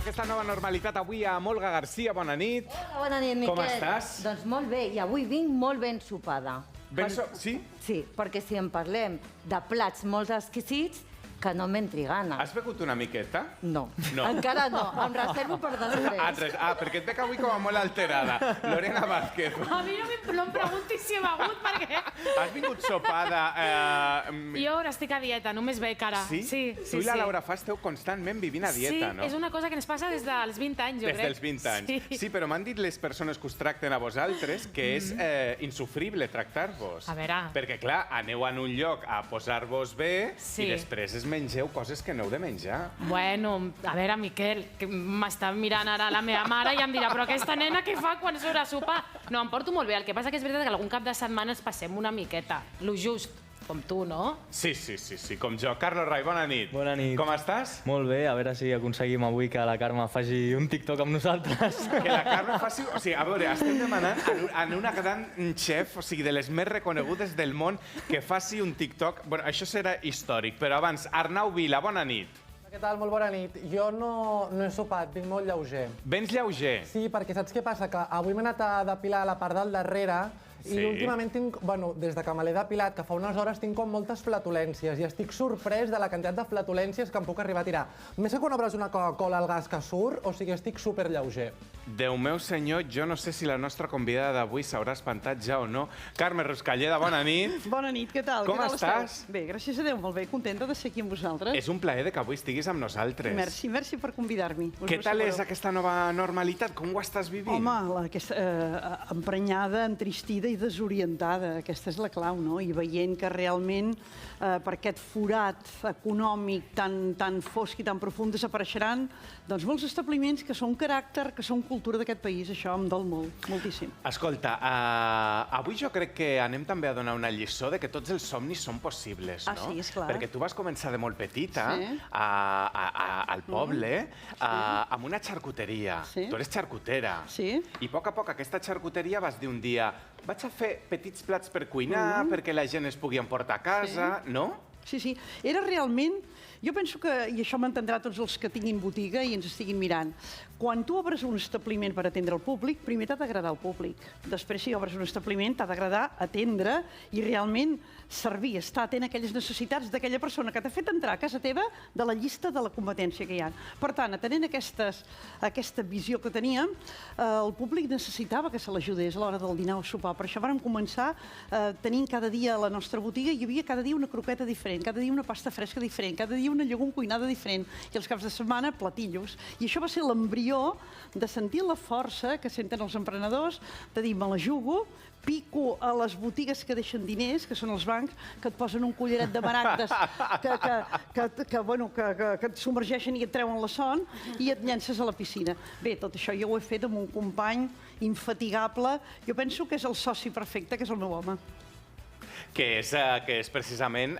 aquesta nova normalitat avui amb Olga Garcia. Bona nit. Hola, bona nit, Miquel. Com estàs? Doncs molt bé, i avui vinc molt ben sopada. Sí? Sí, perquè si en parlem de plats molt exquisits, que no m'entri gana. Has begut una miqueta? No, No. encara no. Em reservo per després. Perquè et veig avui com a molt alterada. Lorena Vázquez. A mi no em preguntis si he begut, perquè... Has vingut sopada... Jo ara estic a dieta, només bec ara. Sí? Sí. Tu i la Laura Fa esteu constantment vivint a dieta, no? Sí, és una cosa que ens passa des dels 20 anys, jo crec. Des dels 20 anys. Sí, però m'han dit les persones que us tracten a vosaltres que és insufrible tractar-vos. A veure. Perquè, clar, aneu en un lloc a posar-vos bé Sí. i després es mengeu coses que no heu de menjar. Bueno, a veure, Miquel, que m'està mirant ara la meva mare i em dirà però aquesta nena què fa quan surt a sopar? No, em porto molt bé. El que passa que és veritat que algun cap de setmana ens passem una miqueta. Lo just, com tu, no? Sí, com jo. Carlos Rai, bona nit. Bona nit. Com estàs? Molt bé, a veure si aconseguim avui que la Carme faci un TikTok amb nosaltres. Que la Carme faci... O sigui, a veure, estem demanant a una gran chef, o sigui, de les més reconegudes del món, que faci un TikTok. Bueno, això serà històric, però abans, Arnau Vila, bona nit. Què tal? Molt bona nit. Jo no he sopat, vinc molt lleuger. Vens lleuger? Sí, perquè saps què passa? Que avui m'he anat a depilar la part del darrere i últimament tinc, bueno, des de que me l'he depilat, que fa unes hores tinc com moltes flatulències i estic sorprès de la quantitat de flatulències que em puc arribar a tirar. Més que quan obres una Coca-Cola al gas que surt, o sigui, estic super lleuger. Déu meu senyor, jo no sé si la nostra convidada d'avui s'haurà espantat ja o no. Carme Ruscalleda, bona nit. Bona nit, què tal? Com Què tal estàs? esteu? Bé, gràcies a Déu, molt bé, contenta de ser aquí amb vosaltres. És un plaer que avui estiguis amb nosaltres. Merci per convidar-m'hi. Què tal és aquesta nova normalitat? Com ho estàs vivint? Home, emprenyada, entristida i desorientada. Aquesta és la clau, no? I veient que realment per aquest forat econòmic tan fosc i tan profund desapareixeran doncs molts establiments que són caràcter, que són cultura d'aquest país. Això em dol molt, moltíssim. Escolta, avui jo crec que anem també a donar una lliçó de que tots els somnis són possibles, no? Ah, sí, esclar. Perquè tu vas començar de molt petita Sí. al poble amb una xarcuteria. Sí. Tu eres xarcutera. Sí. I a poc aquesta xarcuteria vas dir un dia vaig a fer petits plats per cuinar perquè la gent es pugui emportar a casa, no? Sí. Era realment... Jo penso que, i això m'entendrà tots els que tinguin botiga i ens estiguin mirant, quan tu obres un establiment per atendre el públic, primer t'ha d'agradar el públic. Després, si obres un establiment, t'ha d'agradar atendre i realment servir, estar atent a aquelles necessitats d'aquella persona que t'ha fet entrar a casa teva de la llista de la competència que hi ha. Per tant, atenent aquesta visió que teníem, el públic necessitava que se l'ajudés a l'hora del dinar o sopar. Per això vam començar tenint cada dia a la nostra botiga, hi havia cada dia una croqueta diferent, cada dia una pasta fresca diferent, cada dia una llegum cuinada diferent, i els caps de setmana platillos. I això va ser l'embrió de sentir la força que senten els emprenedors, de dir, me la jugo, pico a les botigues que deixen diners, que són els bancs, que et posen un collaret de maragdes, que et submergeixen i et treuen la son, i et llences a la piscina. Bé, tot això jo ho he fet amb un company infatigable. Jo penso que és el soci perfecte, que és el meu home. Que és precisament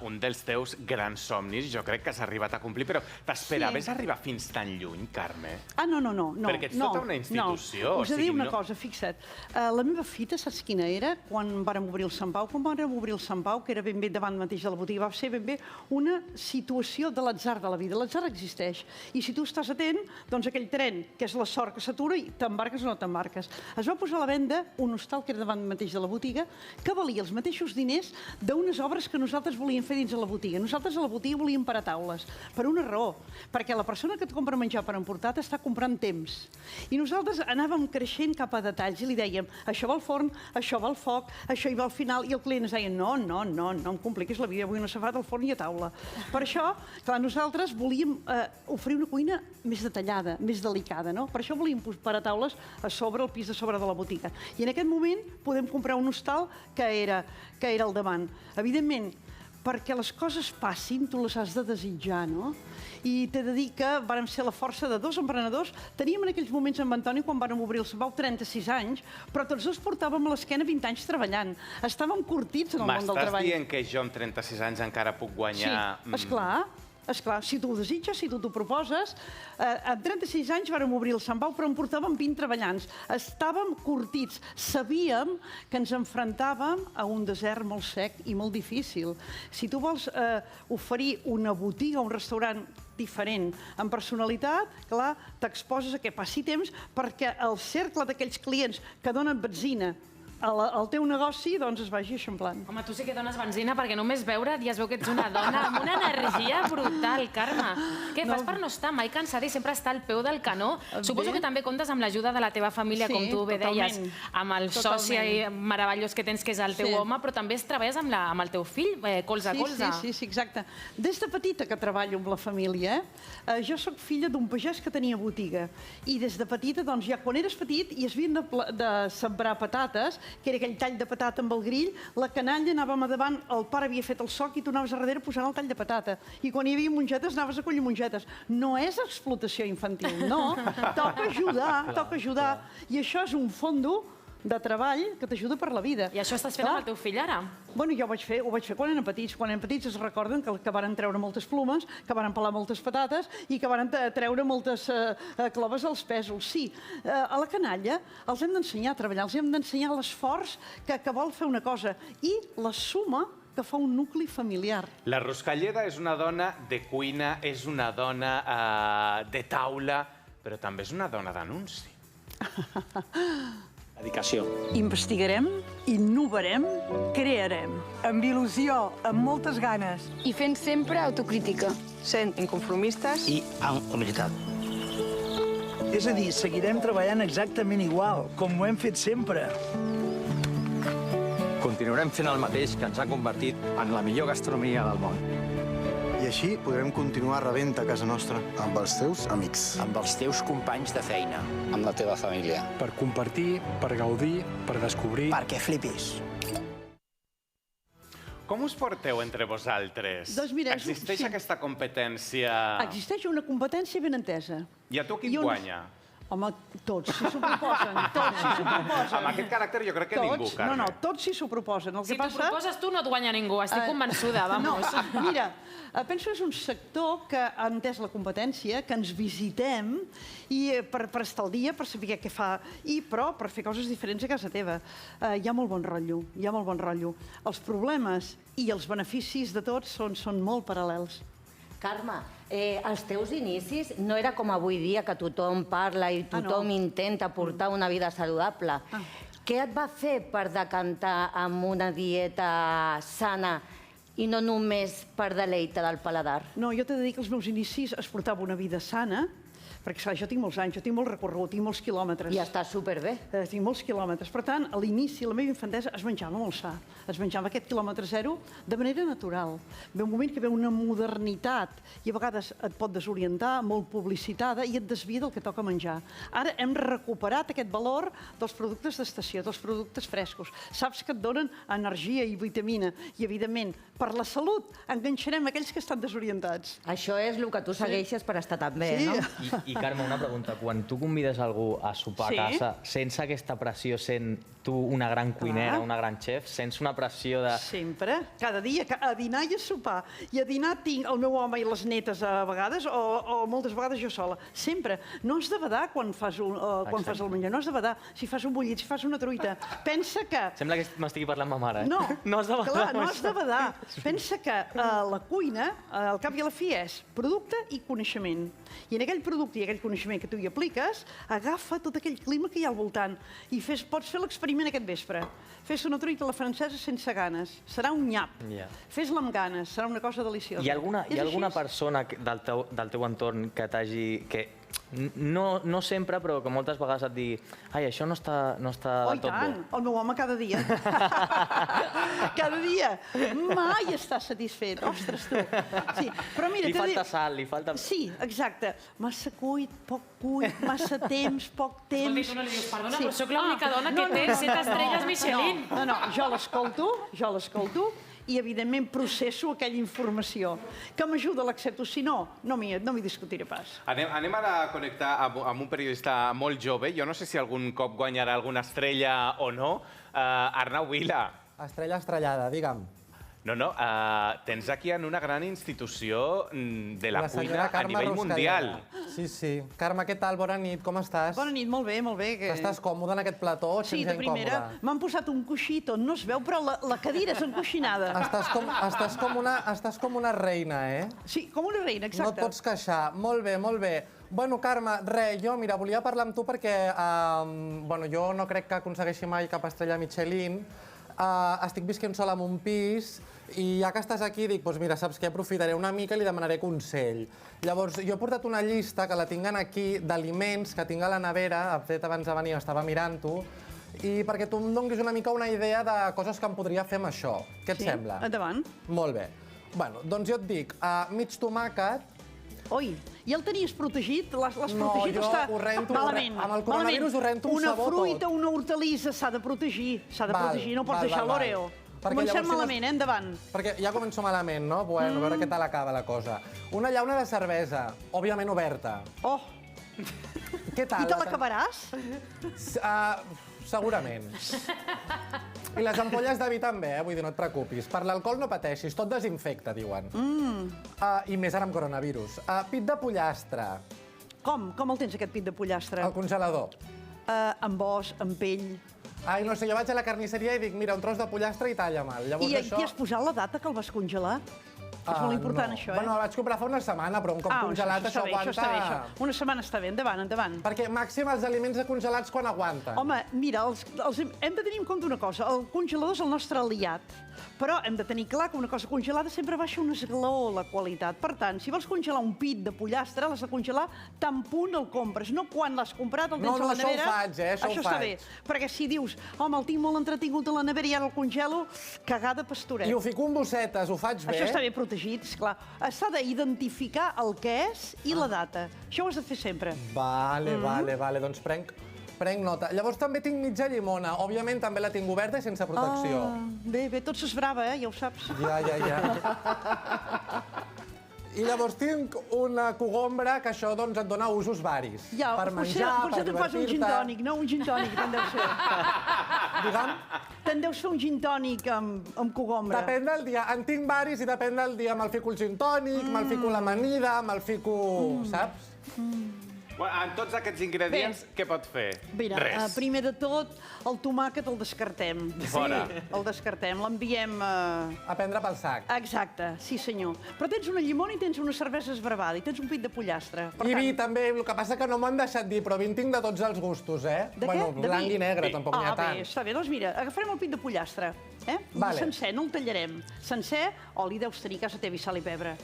un dels teus grans somnis. Jo crec que has arribat a complir, però t'esperaves arribar fins tan lluny, Carme? Ah, no. Perquè ets tota una institució. Us he de dir una cosa, fixa't. La meva fita, saps quina era? Quan vàrem obrir el Sant Pau. Quan vàrem obrir el Sant Pau, que era ben bé davant mateix de la botiga, va ser ben bé una situació de l'atzar de la vida. L'atzar existeix. I si tu estàs atent, doncs aquell tren, que és la sort que s'atura, i t'embarques o no t'embarques. Es va posar a la venda un hostal que era davant mateix de la botiga, que valia els mateixos diners d'unes obres que nosaltres volíem fer dins de la botiga. Nosaltres a la botiga volíem parar taules, per una raó, perquè la persona que et compra menjar per emportar t'està comprant temps. I nosaltres anàvem creixent cap a detalls i li dèiem, això va al forn, això va al foc, això hi va al final, i el client ens deia, no em compliquis la vida, vull una safata al forn i a taula. Per això, clar, nosaltres volíem oferir una cuina més detallada, més delicada, no? Per això volíem parar taules a sobre, el pis de sobre de la botiga. I en aquest moment podem comprar un hostal que era al davant. Evidentment, perquè les coses passin, tu les has de desitjar, no? I t'he de dir que vàrem ser la força de dos emprenedors. Teníem en aquells moments amb Antoni, quan vàrem obrir el Sant Pau, 36 anys, però tots dos portàvem a l'esquena 20 anys treballant. Estàvem curtits en el món del treball. M'estàs dient que jo amb 36 anys encara puc guanyar... Sí, esclar. esclar, si tu ho desitges, si tu t'ho proposes. Amb 36 anys vàrem obrir el Sant Pau, però en portàvem 20 treballants. Estàvem curtits. Sabíem que ens enfrontàvem a un desert molt sec i molt difícil. Si tu vols oferir una botiga o un restaurant diferent, amb personalitat, clar, t'exposes a que passi temps perquè el cercle d'aquells clients que donen benzina al teu negoci, doncs es vagi eixamplant. Home, tu sí que dones benzina perquè només veure't ja es veu que ets una dona amb una energia brutal, Carme. Què fas per no estar mai cansada i sempre estar al peu del canó? Suposo que també comptes amb l'ajuda de la teva família, com tu bé deies, amb el soci meravellós que tens, que és el teu home, però també treballes amb el teu fill, colze a colze. Sí, exacte. Des de petita que treballo amb la família. Jo sóc filla d'un pagès que tenia botiga i des de petita, doncs ja quan eres petit i es havien de sembrar patates, que era aquell tall de patata amb el grill, la canalla anàvem a davant, el pare havia fet el soc i tu anaves a darrere posant el tall de patata. I quan hi havia mongetes, anaves a collir mongetes. No és explotació infantil, no. Toca ajudar. I això és un fondo de treball que t'ajuda per la vida. I això estàs fent amb el teu fill ara? Bueno, jo ho vaig fer quan eren petits. Quan eren petits es recorden que varen treure moltes plomes, que varen pelar moltes patates i que varen treure moltes cloves als pèsols. Sí, a la canalla els hem d'ensenyar a treballar, els hem d'ensenyar l'esforç que vol fer una cosa i la suma que fa un nucli familiar. La Ruscalleda és una dona de cuina, és una dona de taula, però també és una dona d'anunci. Dedicació. Investigarem, innovarem, crearem. Amb il·lusió, amb moltes ganes. I fent sempre autocrítica. Sent inconformistes. I amb humilitat. És a dir, seguirem treballant exactament igual, com ho hem fet sempre. Continuarem fent el mateix que ens ha convertit en la millor gastronomia del món. I així podrem continuar rebent a casa nostra. Amb els teus amics. Amb els teus companys de feina. Amb la teva família. Per compartir, per gaudir, per descobrir... Perquè flipis. Com us porteu entre vosaltres? Doncs mira, existeix aquesta competència... Existeix una competència ben entesa. I a tu qui et guanya? Home, tots, si s'ho proposen, Amb aquest caràcter jo crec que ningú, Carme. No, tots si s'ho proposen. Si t'ho proposes tu no et guanya ningú, estic convençuda, vamos. No, mira, penso que és un sector que ha entès la competència, que ens visitem i per estar al dia, per saber què fa, però per fer coses diferents a casa teva. Hi ha molt bon rotllo, Els problemes i els beneficis de tots són molt paral·lels. Carme, els teus inicis no era com avui dia, que tothom parla i tothom intenta portar una vida saludable. Què et va fer per decantar amb una dieta sana i no només per deleitar del paladar? No, jo t'he de dir que als meus inicis es portava una vida sana, perquè, clar, jo tinc molts anys, jo tinc molt recorregut, tinc molts quilòmetres. I està superbé. Tinc molts quilòmetres. Per tant, a l'inici, la meva infantesa, es menjava molt sa. Es menjava aquest quilòmetre zero de manera natural. Ve un moment que ve una modernitat i a vegades et pot desorientar, molt publicitada, i et desvia del que toca menjar. Ara hem recuperat aquest valor dels productes d'estació, dels productes frescos. Saps que et donen energia i vitamina i, evidentment, per la salut enganxarem aquells que estan desorientats. Això és el que tu segueixes per estar tan bé, no? I Carme, una pregunta. Quan tu convides algú a sopar a casa, sense aquesta pressió, sent tu una gran cuinera, una gran xef, sents una pressió de... Sempre, cada dia, a dinar i a sopar. I a dinar tinc el meu home i les netes a vegades, o moltes vegades jo sola. Sempre. No has de badar quan fas el menjar, no has de badar. Si fas un bullit, si fas una truita. Pensa que... Sembla que m'estigui parlant ma mare. No, no has de badar. Clar, no has de badar. Pensa que la cuina, al cap i a la fi, és producte i coneixement. I en aquell producte i aquell coneixement que tu hi apliques, agafa tot aquell clima que hi ha al voltant i pots fer l'experiment aquest vespre. Fes una truita a la francesa sense ganes, serà un nyap. Fes-la amb ganes, serà una cosa deliciosa. Hi ha alguna persona del teu entorn que t'hagi... No sempre, però que moltes vegades et digui ai, això no està del tot bo. Oh, i tant! El meu home cada dia. Cada dia. Mai està satisfet. Ostres, tu. Sí, però mira... Li falta sal, li falta... Sí, exacte. Massa cuit, poc cuit, massa temps, poc temps... Escolta, tu no li dius, perdona, però sóc l'única dona que té 7 estrelles Michelin. No, jo l'escolto, i, evidentment, processo aquella informació. Que m'ajuda, l'accepto. Si no, no m'hi discutiré pas. Anem ara a connectar amb un periodista molt jove. Jo no sé si algun cop guanyarà alguna estrella o no. Arnau Vila. Estrella estrellada, digue'm. No, tens aquí en una gran institució de la cuina a nivell mundial. Sí. Carme, què tal? Bona nit, com estàs? Bona nit, molt bé, molt bé. Estàs còmode en aquest plató? Sí, de primera. M'han posat un coixí, tot no es veu, però la cadira és encoixinada. Estàs com una reina, eh? Sí, com una reina, exacte. No et pots queixar. Molt bé, molt bé. Bueno, Carme, jo, mira, volia parlar amb tu perquè jo no crec que aconsegueixi mai cap estrella Michelin. Estic visquent sola en un pis i ja que estàs aquí dic, doncs mira, saps què? Aprofitaré una mica i li demanaré consell. Llavors, jo he portat una llista que la tinc aquí d'aliments que tinc a la nevera, de fet abans de venir estava mirant-ho, i perquè tu em donis una mica una idea de coses que em podria fer amb això. Què et sembla? Endavant. Molt bé. Bueno, doncs jo et dic, mig tomàquet. Oi, ja el tenies protegit? L'has protegit? No, jo ho rento, amb el coronavirus ho rento un sabó tot. Una fruita, una hortalissa s'ha de protegir, no pots deixar l'oreo. Comencem malament, endavant. Perquè ja començo malament, no? Bueno, a veure què tal acaba la cosa. Una llauna de cervesa, òbviament oberta. Oh! Què tal? I te l'acabaràs? Segurament. I les ampolles de vi també, vull dir, no et preocupis. Per l'alcohol no pateixis, tot desinfecta, diuen. I més ara amb coronavirus. Pit de pollastre. Com? Com el tens, aquest pit de pollastre? Al congelador. Amb os, amb pell... Ai, no sé, jo vaig a la carnisseria i dic, mira, un tros de pollastre i talla-me'l. I aquí has posat la data que el vas congelar? És molt important, això, eh? Bueno, el vaig comprar fa una setmana, però un cop congelat això aguanta... Això està bé. Una setmana està bé, endavant, endavant. Perquè màxim els aliments congelats quan aguanten. Home, mira, hem de tenir en compte una cosa. El congelador és el nostre aliat, però hem de tenir clar que una cosa congelada sempre baixa un esglaó la qualitat. Per tant, si vols congelar un pit de pollastre, l'has de congelar tan punt el compres, no quan l'has comprat, el tens a la nevera. No, això ho faig, això ho faig. Està bé, perquè si dius, home, el tinc molt entretingut a la nevera i ara el congelo, cagada pastoret. I ho fico en bossetes, ho faig bé. Això està bé protegit, esclar. S'ha d'identificar el que és i la data. Això ho has de fer sempre. Vale, doncs prenc nota. Llavors també tinc mitja llimona. Òbviament també la tinc oberta i sense protecció. Bé, tot s'esbrava, ja ho saps. Ja. I llavors tinc una cogombra que això doncs et dona usos varis. Per menjar, per divertir-te... Potser te'n fas un gin tònic, no? Un gin tònic, te'n deus fer. Digue'm? Te'n deus fer un gin tònic amb cogombra. Depèn del dia. En tinc varis i depèn del dia. Me'l fico el gin tònic, me'l fico l'amanida, me'l fico... saps? En tots aquests ingredients, què pot fer? Mira, primer de tot, el tomàquet el descartem. Fora. El descartem, l'enviem... A prendre pel sac. Exacte, sí senyor. Però tens una llimona i tens una cervesa esbravada i tens un pit de pollastre. I vi també, el que passa que no m'han deixat dir, però vi en tinc de tots els gustos, eh? De què? Bueno, blanc i negre, tampoc n'hi ha tant. Bé, està bé, doncs mira, agafarem el pit de pollastre, sencer, no el tallarem. Sencer, oli deus tenir a casa teva i sal i pebre.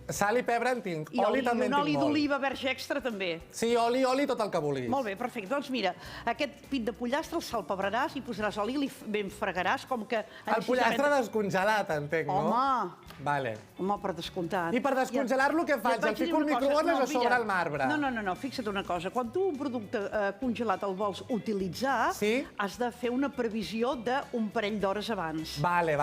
Sal i pebre en tinc, oli també en tinc molt. I un oli d'oliva verge extra també. Sí, oli, tot el que vulguis. Molt bé, perfecte. Doncs mira, aquest pit de pollastre el salpebraràs i posaràs oli i li ben fregaràs com que... El pollastre descongelat, entenc, no? Home! Vale. Home, per descomptat. I per descongelar-lo què faig? El fico al microones o sobre el marbre? No, fixa't una cosa. Quan tu un producte congelat el vols utilitzar, has de fer una previsió d'un parell d'hores abans. Vale.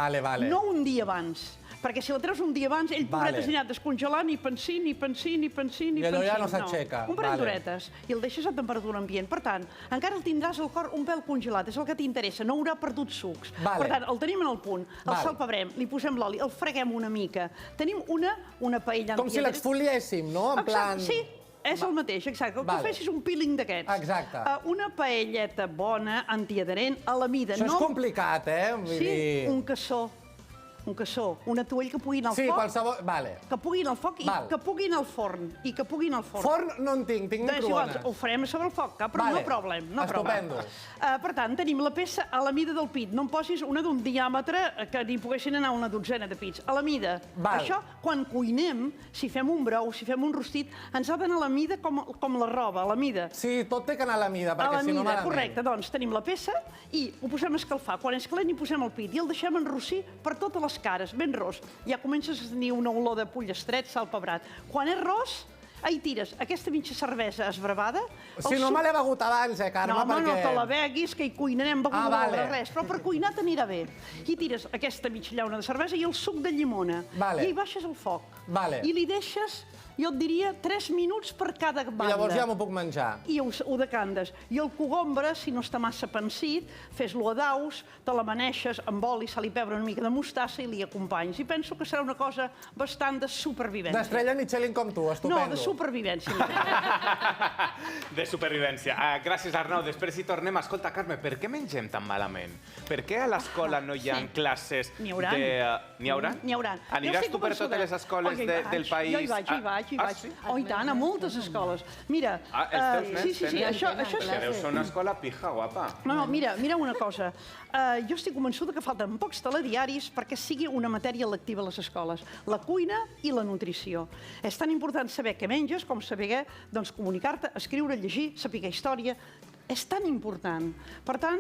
No un dia abans. Perquè si la treus un dia abans, ell pobret has anat descongelant, ni pensir. I allò ja no s'aixeca. Un parell d'horetes. I el deixes a temperatura ambient. Per tant, encara el tindràs el cor un pèl congelat. És el que t'interessa. No haurà perdut sucs. Per tant, el tenim en el punt. El salpebrem, li posem l'oli, el freguem una mica. Tenim una paella... Com si l'exfoliéssim, no? En plan... Sí. És el mateix, exacte. Que fessis un peeling d'aquests. Exacte. Una paelleta bona, antiadherent, a la mida. Això és complicat, eh? Sí, un cassó. Un cassó, una toalla que pugui anar al foc. Sí, qualsevol... Vale. Que pugui anar al foc i que pugui anar al forn. Forn no en tinc microones. Ho farem sobre el foc, però no problema. Estupendo. Per tant, tenim la peça a la mida del pit. No em posis una d'un diàmetre que n'hi poguessin anar una dotzena de pits. A la mida. Això, quan cuinem, si fem un brou, si fem un rostit, ens ha d'anar a la mida com la roba, a la mida. Sí, tot té que anar a la mida, perquè si no malament. Correcte, doncs tenim la peça i ho posem a escalfar. Quan és calent hi posem el pit i el deixem enrossir per totes les cares, ben ros. Ja comences a tenir una olor de pollastre, sal pebrat. Quan és ros, ahí tires aquesta mitja cervesa esbravada. Si no me l'he begut abans, Carme, perquè... No te la beguis, que hi cuinarem beguda de res, però per cuinar t'anirà bé. I tires aquesta mitja llauna de cervesa i el suc de llimona. I hi baixes el foc. I li deixes jo et diria 3 minuts per cada banda. I llavors ja m'ho puc menjar. I ho decantes. I el cogombre, si no està massa pansit, fes-lo a daus, te l'amaneixes amb oli, sal i pebre, una mica de mostassa i li acompanyes. I penso que serà una cosa bastant de supervivència. D'estrella Michelin com tu, estupendo. No, de supervivència. De supervivència. Gràcies, Arnau. Després hi tornem. Escolta, Carme, per què mengem tan malament? Per què a l'escola no hi ha classes de... N'hi haurà? N'hi haurà. Aniràs tu per totes les escoles del país? Jo hi vaig. Oh, i tant, a moltes escoles. Mira... Els teus nens sí, això sí. Deu ser una escola pija, guapa. No, mira una cosa. Jo estic convençuda que falten pocs telediaris perquè sigui una matèria lectiva a les escoles. La cuina i la nutrició. És tan important saber què menges com saber comunicar-te, escriure, llegir, saber història. És tan important. Per tant,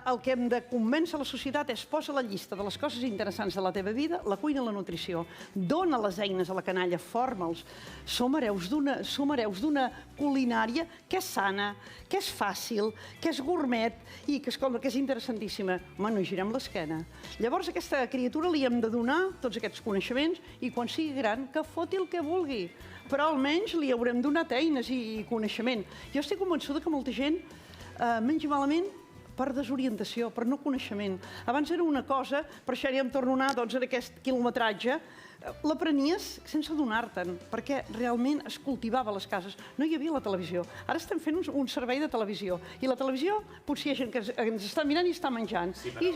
el que hem de convèncer la societat és posa la llista de les coses interessants de la teva vida, la cuina i la nutrició. Dóna les eines a la canalla, forma'ls. Som hereus d'una culinària que és sana, que és fàcil, que és gourmet i que és interessantíssima. Home, no hi girem l'esquena. Llavors, a aquesta criatura li hem de donar tots aquests coneixements i quan sigui gran, que foti el que vulgui. Però almenys li haurem donat eines i coneixement. Jo estic convençuda que molta gent menja malament per desorientació, per no coneixement. Abans era una cosa, per això ja em torno a anar en aquest quilometratge, l'aprenies sense adonar-te'n, perquè realment es cultivava a les cases. No hi havia la televisió. Ara estem fent un servei de televisió. I la televisió, potser hi ha gent que ens està mirant i està menjant. I